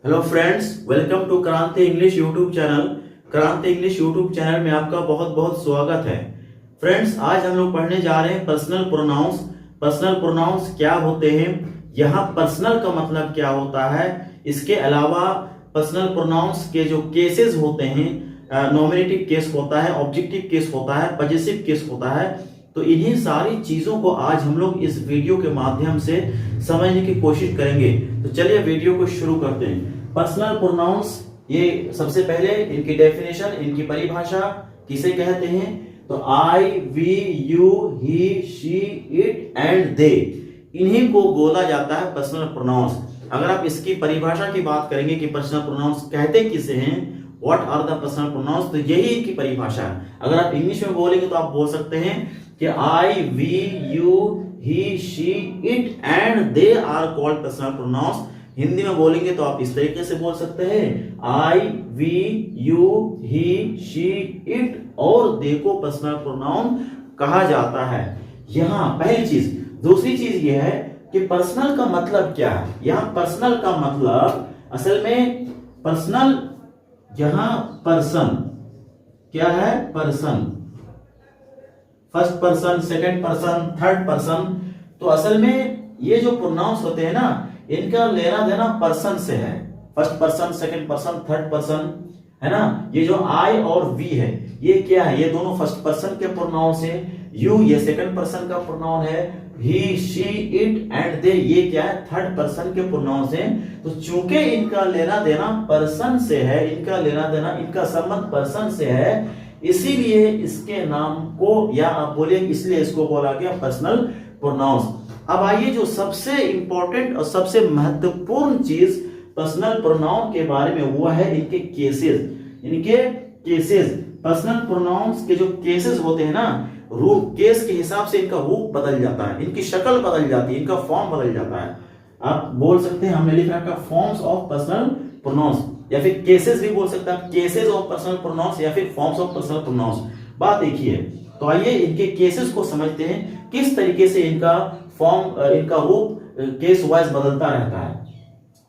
Hello friends, welcome to क्रांति English YouTube channel. क्रांति English YouTube channel में आपका बहुत बहुत स्वागत है। फ्रेंड्स, आज हम लोग पढ़ने जा रहे हैं पर्सनल प्रोनाउंस। पर्सनल प्रोनाउंस क्या होते हैं, यहाँ पर्सनल का मतलब क्या होता है, इसके अलावा पर्सनल प्रोनाउंस के जो केसेस होते हैं, नॉमिनेटिव केस होता है, ऑब्जेक्टिव केस होता है, पजेसिव केस होता है, तो इन्हीं सारी चीजों को आज हम लोग इस वीडियो के माध्यम से समझने की कोशिश करेंगे। तो चलिए वीडियो को शुरू करते हैं। पर्सनल प्रोनाउंस, ये सबसे पहले इनकी डेफिनेशन, इनकी परिभाषा किसे कहते हैं, तो I, we, you, he, she, it and they, इन्हीं को बोला जाता है पर्सनल प्रोनाउंस। अगर आप इसकी परिभाषा की बात करेंगे कि पर्सनल प्रोनाउंस कहते किसे हैं, what are the personal pronouns, तो यही इनकी परिभाषा है। अगर आप इंग्लिश में बोलेंगे तो आप बोल सकते हैं कि I, we, you, he, she, it and they are called personal pronouns. Hindi में बोलेंगे तो आप इस तरीके से बोल सकते हैं, I, we, you, he, she, it और दे को पर्सनल प्रोनाउन कहा जाता है। यहां पहली चीज। दूसरी चीज यह है कि पर्सनल का मतलब क्या है। यहां पर्सनल का मतलब असल में पर्सनल, यहां पर्सन क्या है, person, first person, second person, third person. तो असल में ये जो प्रोनाउंस होते हैं ना, इनका लेना देना पर्सन से है। First person, second person, third person, है ना। ये जो आई और वी है, ये क्या है, ये दोनों फर्स्ट पर्सन के प्रोनाउंस है। यू ये सेकंड पर्सन का प्रोनाउन है। ही, शी, इट एंड दे ये क्या है, थर्ड पर्सन के प्रोनाउंस है। तो चूंकि इनका लेना देना पर्सन से है, इनका लेना देना, इनका संबंध पर्सन से है, इसीलिए इसके नाम को, या आप बोलिए इसलिए इसको बोला गया पर्सनल प्रोनाउंस। अब आइए जो सबसे इंपॉर्टेंट और सबसे महत्वपूर्ण चीज पर्सनल प्रोनाउन के बारे में हुआ है इनके केसेस। इनके केसेस, पर्सनल प्रोनाउंस के जो केसेस होते हैं ना, रूप, केस के हिसाब से इनका रूप बदल जाता है, इनकी शक्ल बदल जाती है, इनका फॉर्म बदल जाता है। आप बोल सकते हैं, हमने लिख रखा फॉर्म्स ऑफ पर्सनल प्रोनाउंस, या फिर केसेस भी बोल सकते हैं, केसेस ऑफ पर्सनल प्रोनाउंस या फिर फॉर्म्स ऑफ पर्सनल प्रोनाउंस, बात एक ही है। तो आइए इनके केसेस को समझते हैं, किस तरीके से इनका फॉर्म, इनका रूप केस वाइज बदलता रहता है।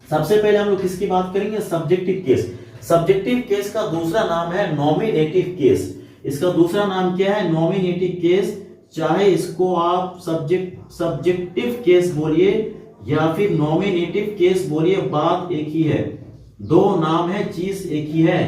सबसे पहले हम लोग किसकी बात करेंगे, सब्जेक्टिव केस। सब्जेक्टिव केस का दूसरा नाम है नॉमिनेटिव केस। इसका दूसरा नाम क्या है, नॉमिनेटिव केस। चाहे इसको आप सब्जेक्टिव केस बोलिए या फिर नॉमिनेटिव केस बोलिए, बात एक ही है। दो नाम है, चीज एक ही है,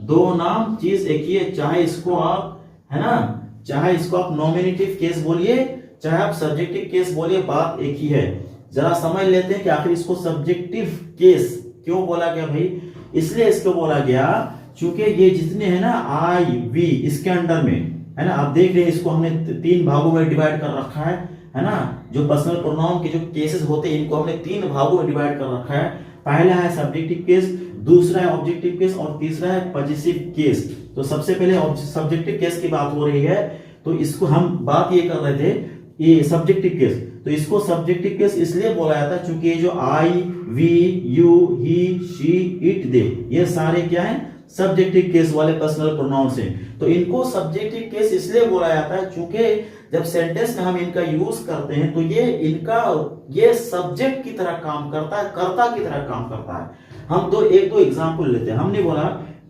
दो नाम चीज एक ही है। चाहे इसको आप, है ना, चाहे इसको आप नॉमिनेटिव केस बोलिए, चाहे आप सब्जेक्टिव केस बोलिए, बात एक ही है। जरा समझ लेते हैं कि आखिर इसको सब्जेक्टिव केस क्यों बोला गया भाई। इसलिए इसको बोला गया क्योंकि ये जितने हैं ना, आई, वी, इसके अंडर में, है ना, आप देख रहे हैं, इसको हमने तीन भागों में डिवाइड कर रखा है ना। जो पर्सनल प्रोनाउन के जो केसेस होते हैं, इनको हमने तीन भागों में डिवाइड कर रखा है। पहला है सब्जेक्टिव केस, दूसरा है ऑब्जेक्टिव केस और तीसरा है पजेसिव केस। तो सबसे पहले सब्जेक्टिव केस की बात हो रही है, तो इसको हम बात ये कर रहे थे, ये सब्जेक्टिव केस। तो इसको सब्जेक्टिव केस इसलिए बोला जाता है क्योंकि ये जो I, we, you, he, she, it, they, ये सारे क्या है, सब्जेक्टिव केस वाले पर्सनल प्रोनाउंस हैं। तो इनको सब्जेक्टिव केस इसलिए बोला जाता है क्योंकि जब सेंटेंस में हम इनका यूज करते हैं तो ये सब्जेक्ट की तरह काम करता है, कर्ता की तरह काम करता है। हम एक दो एग्जांपल लेते हैं। हमने बोला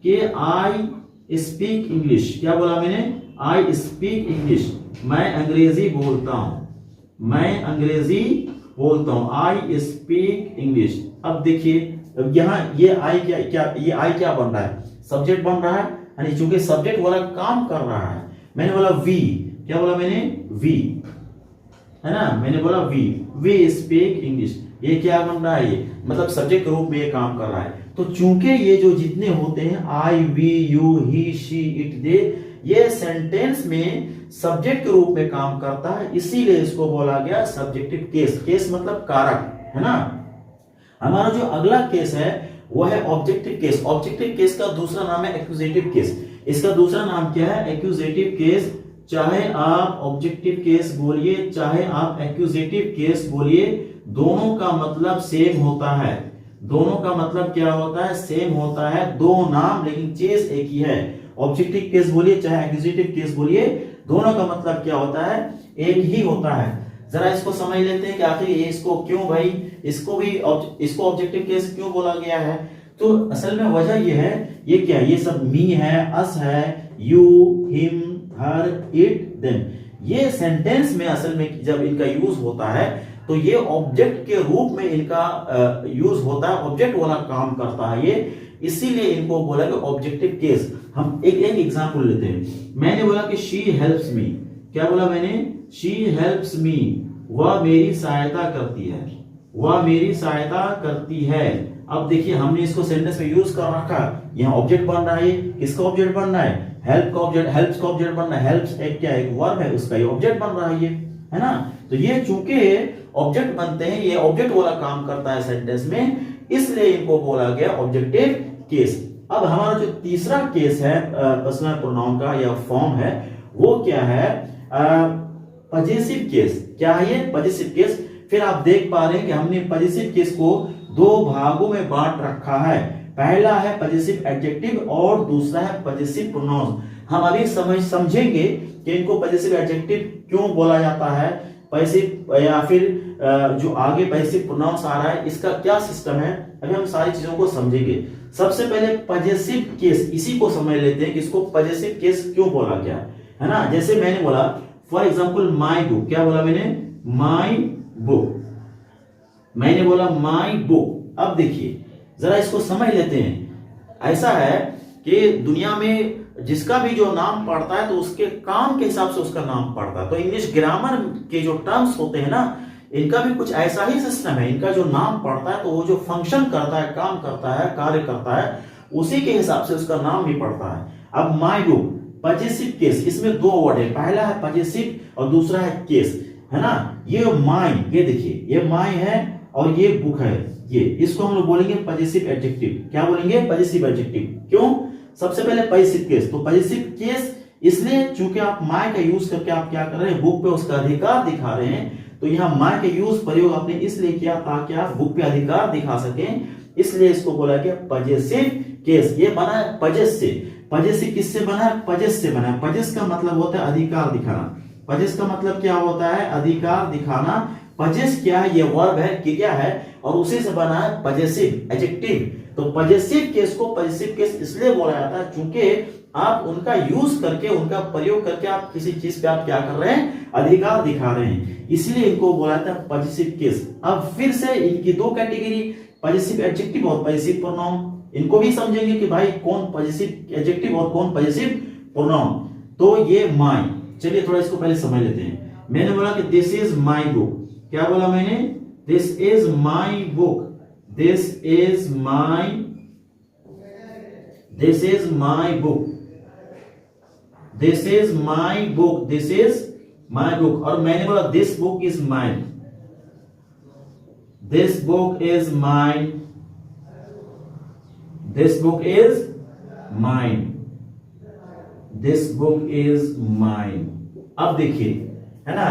कि आई स्पीक इंग्लिश, क्या बोला मैंने, आई स्पीक इंग्लिश, मैं अंग्रेजी बोलता हूं, मैं अंग्रेजी बोलता हूं, आई स्पीक इंग्लिश। अब देखिए, अब यहाँ ये आई ये आई क्या बन रहा है, सब्जेक्ट बन रहा है, यानी चूंकि सब्जेक्ट वाला काम कर रहा है। मैंने बोला वी, क्या बोला मैंने, वी, है ना, मैंने बोला वी स्पीक इंग्लिश, ये क्या बन रहा है, ये मतलब सब्जेक्ट के रूप में ये काम कर रहा है। तो चूंकि ये जो जितने होते हैं, I, we, you, he, she, it, they, ये सेंटेंस में सब्जेक्ट के रूप में काम करता है, इसीलिए इसको बोला गया सब्जेक्टिव केस। केस मतलब कारक, है ना। हमारा जो अगला केस है वो है ऑब्जेक्टिव केस। ऑब्जेक्टिव केस का दूसरा नाम है एक्यूजेटिव केस। इसका दूसरा नाम क्या है, एक्यूजेटिव केस। चाहे आप ऑब्जेक्टिव केस बोलिए, चाहे आप एक्यूजेटिव केस बोलिए, दोनों का मतलब सेम होता है। दोनों का मतलब क्या होता है, सेम होता है, दो नाम लेकिन चीज एक ही है। ऑब्जेक्टिव केस बोलिए चाहे एक्यूजेटिव केस बोलिए, दोनों का मतलब क्या होता है, एक ही होता है। जरा इसको समझ लेते हैं कि आखिर ये इसको क्यों भाई इसको ऑब्जेक्टिव केस क्यों बोला गया है। तो असल में वजह ये है, ये क्या है, ये सब मी है, अस है, you, him, her, it, them. ये सेंटेंस में असल में जब इनका यूज होता है तो ये ऑब्जेक्ट के रूप में इनका यूज होता है, ऑब्जेक्ट वाला काम करता है ये, इसीलिए इनको बोला कि ऑब्जेक्टिव केस। हम एक एग्जांपल लेते हैं। मैंने बोला कि शी हेल्प्स मी, क्या बोला मैंने, शी हेल्प्स मी, वह मेरी सहायता करती है, वह मेरी सहायता करती है। अब देखिए हमने इसको सेंटेंस में यूज कर रखा, यहाँ ऑब्जेक्ट बन रहा है, किसका ऑब्जेक्ट बन रहा है, हेल्प का ऑब्जेक्ट, हेल्प्स का ऑब्जेक्ट बन रहा है, हेल्प्स एक क्या एक वर्ब है, उसका ये ऑब्जेक्ट बन रहा है, ये है ना। तो ये चूंकि ऑब्जेक्ट बनते हैं, ये ऑब्जेक्ट वाला काम करता है सेंटेंस में, इसलिए इनको बोला गया ऑब्जेक्टिव केस। अब हमारा जो तीसरा केस है पर्सनल प्रोनाउन का या फॉर्म है, वो क्या है, पजेसिव केस। क्या है ये पजेसिव केस। फिर आप देख पा रहे हैं कि हमने पजेसिव केस को दो भागों में बांट रखा है। पहला है पजेसिव एडजेक्टिव और दूसरा है पजेसिव प्रोनाउन। हम अभी समझेंगे कि इनको पजेसिव एडजेक्टिव क्यों बोला जाता है, पजेसिव या फिर जो आगे पजेसिव प्रोनाउंस आ रहा है इसका क्या सिस्टम है, अभी हम सारी चीजों को समझेंगे। सबसे पहले पजेसिव केस, इसी को समझ लेते हैं कि इसको पजेसिव केस क्यों बोला गया है ना। जैसे मैंने बोला फॉर एग्जांपल माय बुक, क्या बोला मैंने, माय बुक, मैंने बोला माय बुक। अब देखिए जरा इसको समझ लेते हैं। ऐसा है कि दुनिया में जिसका भी जो नाम पढ़ता है तो उसके काम के हिसाब से उसका नाम पढ़ता है। तो इंग्लिश ग्रामर के जो टर्म्स होते हैं ना, इनका भी कुछ ऐसा ही सिस्टम है। इनका जो नाम पढ़ता है तो वो जो फंक्शन करता है, काम करता है, कार्य करता है, उसी के हिसाब से उसका नाम भी पढ़ता है। अब माय बुक पजेसिव केस, इसमें दो वर्ड है, पहला है पजेसिव और दूसरा है केस, है ना। ये माय, ये देखिए ये माय है और ये बुक है, ये इसको हम लोग बोलेंगे पजेसिव एडजेक्टिव। क्या बोलेंगे, पजेसिव एडजेक्टिव। क्यों, सबसे पहले पजेसिव केस। तो पजेसिव केस इसलिए चूंकि आप माय का यूज करके आप क्या कर रहे हैं, बुक पे उसका अधिकार दिखा रहे हैं। तो यहाँ माय के यूज प्रयोग आपने इसलिए किया ताकि आप बुक पे अधिकार दिखा सकें, इसलिए इसको बोला गया पजेसिव केस। ये बना है पजेस से। पजेसिव किससे बना है, पजेस से बना है। पजेस का मतलब होता है अधिकार दिखाना। पजेस का मतलब क्या होता है, अधिकार दिखाना। पजेस क्या है, ये वर्ब है, क्रिया है, और उसी से बना है पजेसिव एडजेक्टिव। तो पजेसिव केस को पजेसिव केस इसलिए बोला जाता है क्योंकि आप उनका यूज करके, उनका प्रयोग करके आप किसी चीज पे आप क्या कर रहे हैं, अधिकार दिखा रहे हैं, इसलिए इनको बोला जाता है पजेसिव केस। अब फिर से इनकी दो कैटेगरी, पजेसिव एडजेक्टिव और पजेसिव प्रोनाउन, इनको भी समझेंगे कि भाई कौन पजेसिव एडजेक्टिव और कौन पजेसिव प्रोनाउन। तो ये माय, चलिए थोड़ा इसको पहले समझ लेते हैं। मैंने बोला कि दिस इज माय बुक, क्या बोला मैंने, this is my book, this is my book, this is my book, this is my book. और मैंने बोला this book is mine, this book is mine, this book is mine, this book is mine. अब देखिए है ना,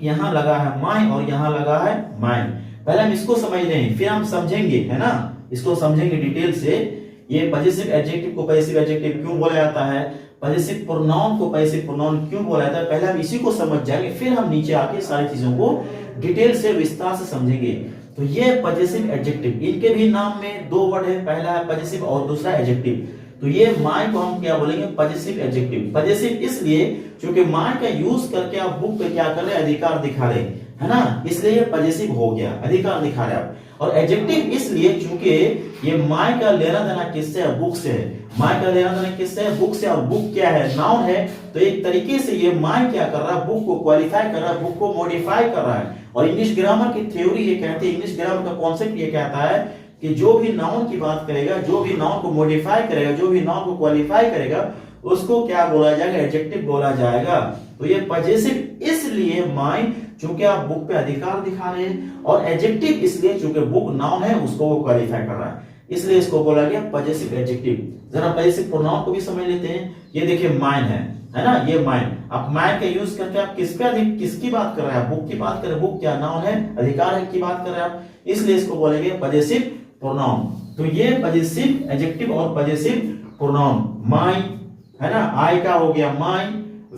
यहां लगा है माय और यहां लगा है माइन। पहले हम इसको समझ रहे हैं, फिर हम समझेंगे, है ना, इसको समझेंगे डिटेल से। ये पजेसिव एडजेक्टिव को पजेसिव एडजेक्टिव क्यों बोला जाता है, पजेसिव प्रोनाउन को पजेसिव प्रोनाउन क्यों बोला जाता है, पहले हम इसी को समझ जाएंगे, फिर हम नीचे आके सारी चीजों को डिटेल से विस्तार से समझेंगे। तो ये पजेसिव एडजेक्टिव, इनके भी नाम में दो वर्ड है, पहला है पजेसिव और दूसरा एडजेक्टिव। तो ये माय को हम क्या बोलेंगे, पजेसिव एडजेक्टिव। पजेसिव इसलिए क्योंकि माय का यूज करके आप बुक पे क्या कर रहे हैं, अधिकार दिखा रहे हैं, है ना, इसलिए ये पजेसिव हो गया, अधिकार दिखा रहे आप। और एडजेक्टिव इसलिए क्योंकि ये माय का लेना देना किससे है, बुक से है। माय का लेना देना किससे है, बुक से। और बुक क्या है, नाउन है। तो एक तरीके से ये माय क्या कर रहा है, बुक को क्वालिफाई कर रहा है, बुक को मॉडिफाई कर रहा है। और इंग्लिश ग्रामर की थ्योरी ये कहती है, इंग्लिश ग्रामर का कॉन्सेप्ट ये कहता है कि जो भी नाउन की बात करेगा, जो भी नाउन को मॉडिफाई करेगा, जो भी नाउन को क्वालिफाई करेगा, उसको क्या बोला जाएगा, एडजेक्टिव बोला जाएगा। तो ये पजेसिव इसलिए माय क्योंकि आप बुक पे अधिकार दिखा रहे हैं, और एडजेक्टिव इसलिए क्योंकि बुक नाउन है, उसको वो क्वालिफाई कर रहा है, इसलिए इसको बोला गया पजेसिव एडजेक्टिव। जरा पजेसिव प्रोनाउन को भी समझ लेते हैं। ये देखिए माइन है ना, ये माइन। आप माइन का यूज करके आप किसकी बात कर रहे हैं, बुक की बात कर रहे हैं। बुक क्या नाउन है, अधिकार है की बात कर रहे हैं आप, इसलिए इसको बोलेंगे पजेसिव प्रोनाउन। तो ये पजेसिव एडजेक्टिव और पजेसिव प्रोनाउन, माय है ना, आई का हो गया माय,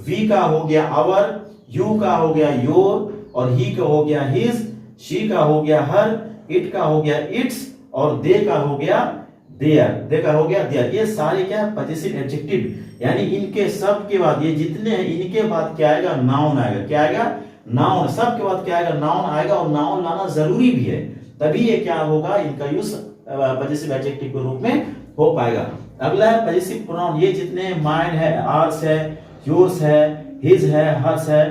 वी का हो गया आवर, यू का हो गया योर, और ही का हो गया हिज, शी का हो गया हर, इट का हो गया इट्स, और दे का हो गया देयर, दे का हो गया देयर। ये सारे क्या है पजेसिव एडजेक्टिव, यानी इनके सब के बाद ये जितने हैं इनके बाद क्या आएगा नाउन आएगा। क्या आएगा नाउन, सब के बाद क्या आएगा नाउन आएगा, और नाउन लाना जरूरी भी है, तभी ये क्या होगा इनका यूज पजेसिव एडजेक्टिव के रूप में हो पाएगा। अगला है पजेसिव प्रोनाउन, ये जितने माइन है, आर्स है, योर्स है, हिज है, हर्स है,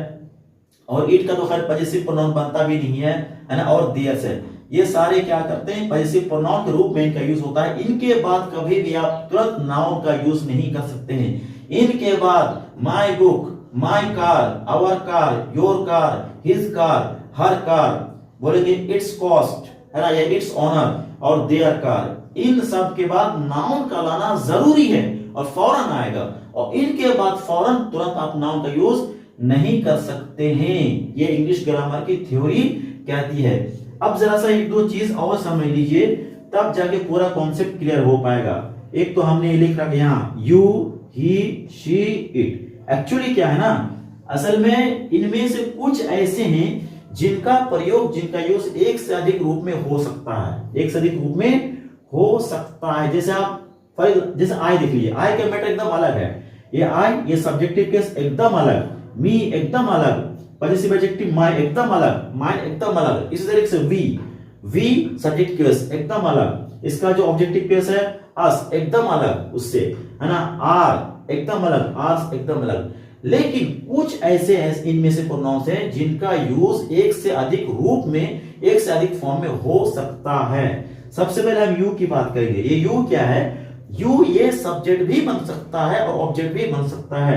और इट का तो खैर पजेसिव प्रोनाउन बनता भी नहीं है ना, और देयर्स है। ये सारे क्या करते हैं पजेसिव प्रोनाउन के रूप में इनका यूज होता है। इनके बाद कभी भी आप तुरंत नाउन का यूज नहीं कर सकते हैं। इनके बाद my book, my car, our car, your car, his car, her car, बोलेंगे इट्स कॉस्ट है ना, या इट्स ऑनर, और देयर कार। इन सब के बाद नाउन का लाना जरूरी है और फौरन आएगा, और इनके बाद फौरन तुरंत आप नाउन का यूज नहीं कर सकते हैं। ये इंग्लिश ग्रामर की थ्योरी कहती है। अब जरा सा एक दो चीज और समझ लीजिए, तब जाके पूरा कॉन्सेप्ट क्लियर हो पाएगा। एक तो हमने लिख रखा यहाँ you, he, she, it. Actually क्या है ना, असल में इनमें से कुछ ऐसे हैं जिनका प्रयोग, जिनका यूज एक से अधिक रूप में हो सकता है, एक से अधिक रूप में हो सकता है। जैसे आप जैसे आई देख लीजिए, आई का मैटर एकदम अलग है। ये आई, ये सब्जेक्टिव केस एकदम अलग, मी एकदम अलग, पजेसिव एडजेक्टिव माय एकदम अलग, माइन एकदम अलग। इसी तरीके से वी सब्जेक्ट केस एकदम अलग, इसका जो ऑब्जेक्टिव केस है अस एकदम अलग उससे, है ना, आर एकदम अलग, आर्स एकदम अलग। लेकिन कुछ ऐसे हैं इनमें से प्रोनाउंस हैं जिनका यूज एक से अधिक रूप में, एक से अधिक फॉर्म में हो सकता है। सबसे पहले हम यू की बात करेंगे। ये यू क्या है, यू ये सब्जेक्ट भी बन सकता है और ऑब्जेक्ट भी बन सकता है।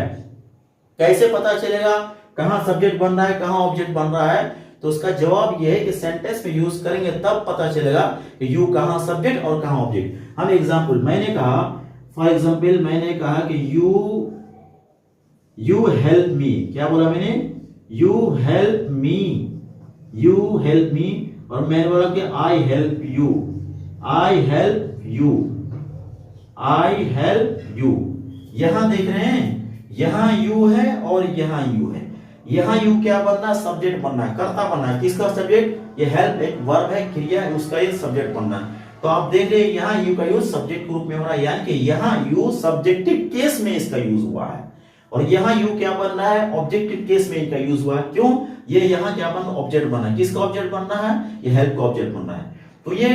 कैसे पता चलेगा कहां सब्जेक्ट बन रहा है, कहां ऑब्जेक्ट बन रहा है? तो उसका जवाब यह है कि सेंटेंस में यूज करेंगे तब पता चलेगा कि यू कहां सब्जेक्ट और कहां ऑब्जेक्ट। हम एग्जांपल, मैंने कहा फॉर एग्जांपल, मैंने कहा कि यू हेल्प मी। क्या बोला मैंने? You help me, you help me. और मैंने बोला कि I help you, I help you, I help you. यहां देख रहे हैं, यहां यू है और यहां यू है। यहां यू क्या बनना? सब्जेक्ट बनना है, कर्ता बनना है। किसका सब्जेक्ट? ये हेल्प एक वर्ब है, क्रिया है, उसका ये सब्जेक्ट बनना है। तो आप देख रहे हैं यहां यू का यूज सब्जेक्ट के रूप में हो रहा है, यानी कि यहां यू सब्जेक्टिव केस में इसका यूज हुआ है, और यहां यू क्या बनना है? ऑब्जेक्टिव केस में इनका यूज हुआ है। क्यों? ये यहां क्या बनना? ऑब्जेक्ट बनना है। किसका ऑब्जेक्ट बनना है? ये हेल्प का ऑब्जेक्ट बनना है। तो ये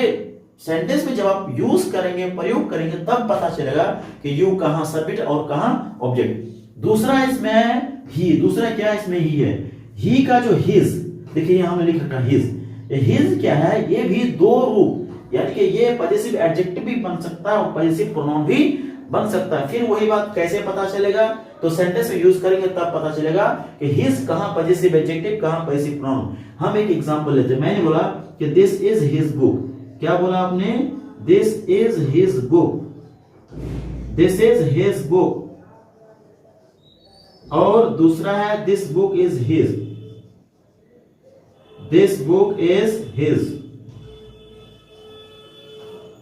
सेंटेंस में जब आप यूज करेंगे, प्रयोग करेंगे, तब पता चलेगा कि यू कहां सब्जेक्ट और कहां ऑब्जेक्ट। दूसरा इसमें ही, दूसरा क्या इसमें ही है, ही का जो हिज, देखिए यहां में लिख रखा हिज। हिज क्या है? ये भी दो रूप, यानी कि ये पजेसिव एडजेक्टिव भी बन सकता है और पजेसिव प्रोनाउन भी बन सकता है। फिर वही बात कैसे पता चलेगा? तो सेंटेंस में यूज करेंगे तब पता चलेगा कि हिज कहां पजेसिव एडजेक्टिव, कहां पजेसिव प्रोनाउन। हम एक एग्जांपल लेते हैं। मैंने बोला कि दिस इज हिज बुक। क्या बोला आपने? This is his book, this is his book. और दूसरा है this book is his, this book is his,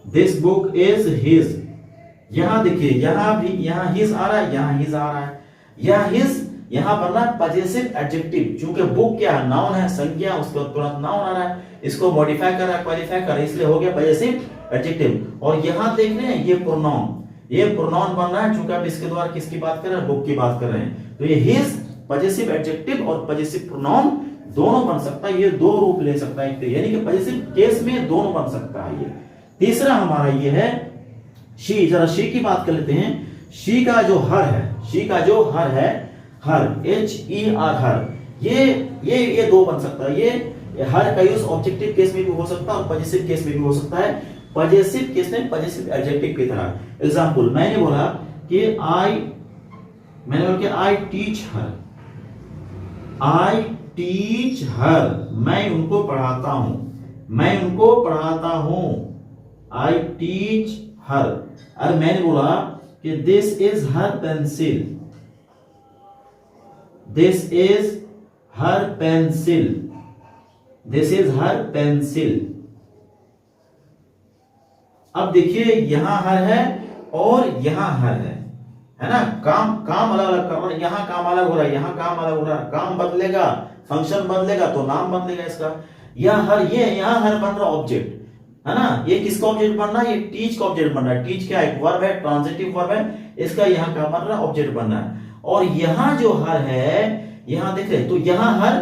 this book is his. यहां देखिए, यहां भी यहां हिज आ रहा है, यहां हिज आ रहा है। यहां हिज, यहां बनना पजेसिव एडजेक्टिव, चूंकि बुक क्या है? नाउन है, संज्ञा, उसके तुरंत नाउन आ रहा है, इसको मॉडिफाई कर रहा है, क्वालिफाई कर रहा है, इसलिए हो गया पजेसिव एडजेक्टिव। और यहां देख रहे हैं ये प्रोनाउन, ये प्रोनाउन बन रहा है चूंकि आप इसके द्वारा किसकी बात कर रहे हैं? बुक की बात कर रहे हैं। तो ये हिज पजेसिव एडजेक्टिव और पजेसिव प्रोनाउन दोनों बन सकता है, ये दो रूप ले सकता है, यानी कि पजेसिव केस में दोनों बन सकता है। ये तीसरा हमारा ये है शी। जरा शी की बात कर लेते हैं। शी का जो हर है, शी का जो हर है, हर, H-E-R, हर, ये दो बन सकता है। ये हर का यूज ऑब्जेक्टिव केस में भी हो सकता है और पजेसिव केस में भी हो सकता है। पजेसिव केस में पजेसिव एडजेक्टिव की तरह। एग्जांपल, मैंने बोला कि I teach her, I teach हर, मैं उनको पढ़ाता हूं, मैं उनको पढ़ाता हूं, आई टीच हर। और मैंने बोला कि this is her pencil, this is her pencil, this is her pencil. अब देखिए यहां हर है और यहां हर है ना? काम अलग अलग कर रहा है, यहां काम अलग हो रहा है, यहां काम अलग हो रहा है। काम बदलेगा फंक्शन बदलेगा तो नाम बदलेगा इसका। यहाँ हर बन रहा ऑब्जेक्ट है ना, ये किसका ऑब्जेक्ट बन रहा है, ये टीच का ऑब्जेक्ट बन रहा है। टीच क्या है, वर्ब है, ट्रांजिटिव वर्ब है, इसका यहाँ क्या बन रहा है, ऑब्जेक्ट बन रहा है। और यहाँ जो हर है, यहाँ देख रहे तो यहाँ हर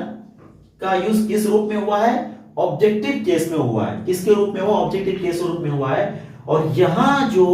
का यूज किस रूप में हुआ है, ऑब्जेक्टिव केस में हुआ है। किसके रूप में हुआ, ऑब्जेक्टिव केस रूप में हुआ है। और यहाँ जो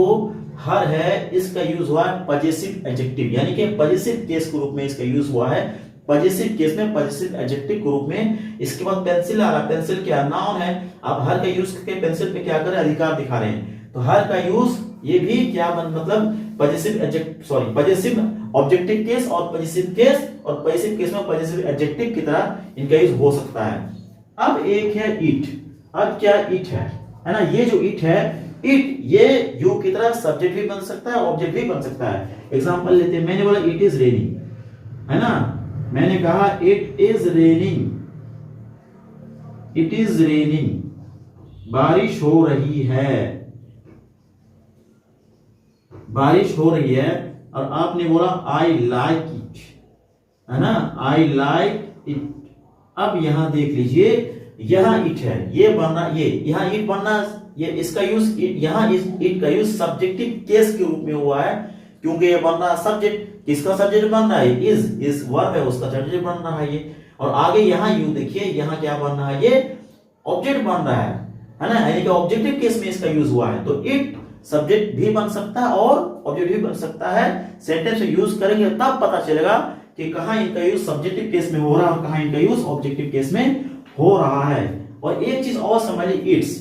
हर है इसका यूज हुआ है पजेसिव एडजेक्टिव, यानी कि पजेसिव केस के रूप में इसका यूज हुआ है। पजेसिव केस में पजेसिव एडजेक्टिव के रूप में। इसके बाद पेंसिल आ रहा है, पेंसिल क्या नाउन है। आप हर का यूज करके पेंसिल पे क्या कर रहे हैं, अधिकार दिखा रहे हैं। तो हर का यूज ये भी क्या मतलब possessive adjective, possessive objective case और पजेसिव केस, और पजेसिव केस में पजेसिव एडजेक्टिव की तरह इनका यूज हो सकता है। अब एक है इट। अब क्या इट है ना, ये जो इट है, इट ये यू की तरह सब्जेक्ट भी बन सकता है, ऑब्जेक्ट भी बन सकता है। एग्जांपल लेते हैं, मैंने बोला इट इज रेनिंग, है ना, मैंने कहा it is raining, it is raining, बारिश हो रही है, बारिश हो रही है। और आपने बोला आई लाइक इट, है ना, आई लाइक इट। अब यहां देख लीजिए, यहां इट है, ये बनना, ये यहां इट बनना, ये इसका यूज यहां इट का यूज सब्जेक्टिव केस के रूप में हुआ है, क्योंकि ये बन रहा सब्जेक्ट। किसका सब्जेक्ट बन रहा है, इज वर्ब है, उसका सब्जेक्ट बन रहा है ये। और आगे यहां यू देखिए, यहां क्या बन रहा है, ये ऑब्जेक्ट बन रहा है ना, यानी कि ऑब्जेक्टिव केस में इसका यूज हुआ है। तो इट सब्जेक्ट भी बन सकता है और ऑब्जेक्ट भी बन सकता है। सेंटेंस में यूज करेंगे तब पता चलेगा कि कहां इनका यूज सब्जेक्टिव केस में हो रहा है और कहां इनका यूज ऑब्जेक्टिव केस में हो रहा है। और एक चीज और समझिए, इट्स,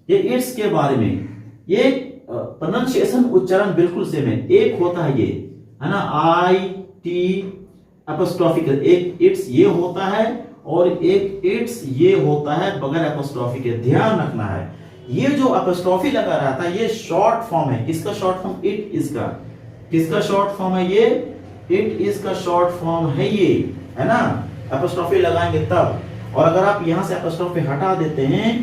ये इट्स के बारे में, ये प्रोनाउंसिएशन उच्चारण बिल्कुल सेम है। एक होता है ये, है ना, आई टी एपोस्ट्रोफी, एक इट्स ये होता है और एक इट्स ये होता है बगैर एपोस्ट्रोफी के। ध्यान रखना है, ये जो एपोस्ट्रोफी लगा रहा था ये शॉर्ट फॉर्म है। किसका शॉर्ट फॉर्म, इट इज का। किसका शॉर्ट फॉर्म है ये, इट इज का शॉर्ट फॉर्म है ये, है ना। एपोस्ट्रोफी लगाएंगे तब, और अगर आप यहां से एपोस्ट्रोफी हटा देते हैं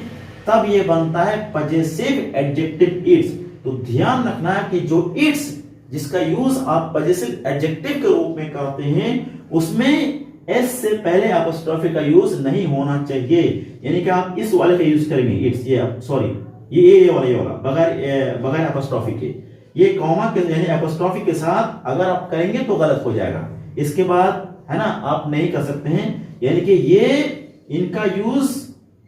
तब ये बनता है पजेसिव एडजेक्टिव इट्स। तो ध्यान रखना है कि जो इट्स जिसका यूज आप पजेसिव एडजेक्टिव के रूप में करते हैं उसमें एस से पहले एपोस्ट्रोफी का यूज नहीं होना चाहिए। यानी कि आप इस वाले का यूज करेंगे, इट्स, ये सॉरी, ये वाला बगैर एपोस्ट्रोफी के। ये कॉमा के यानी एपोस्ट्रोफी के साथ अगर आप करेंगे तो गलत हो जाएगा। इसके बाद है ना, आप नहीं कर सकते हैं। यानी कि ये इनका यूज,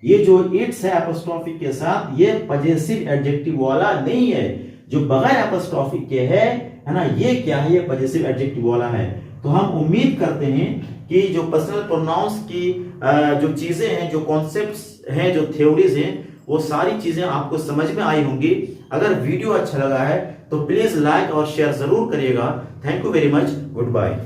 ये जो इट्स है एपोस्ट्रोफी के साथ, ये पजेसिव एडजेक्टिव वाला नहीं है। जो बगैर एपोस्ट्रोफी के है ना, ये क्या है, ये पजेसिव एडजेक्टिव वाला है। तो हम उम्मीद करते हैं कि जो पर्सनल प्रोनाउंस की जो चीजें हैं, जो कॉन्सेप्ट्स हैं, जो थ्योरीज हैं, वो सारी चीजें आपको समझ में आई होंगी। अगर वीडियो अच्छा लगा है तो प्लीज लाइक और शेयर जरूर करिएगा। Thank you very much, good bye.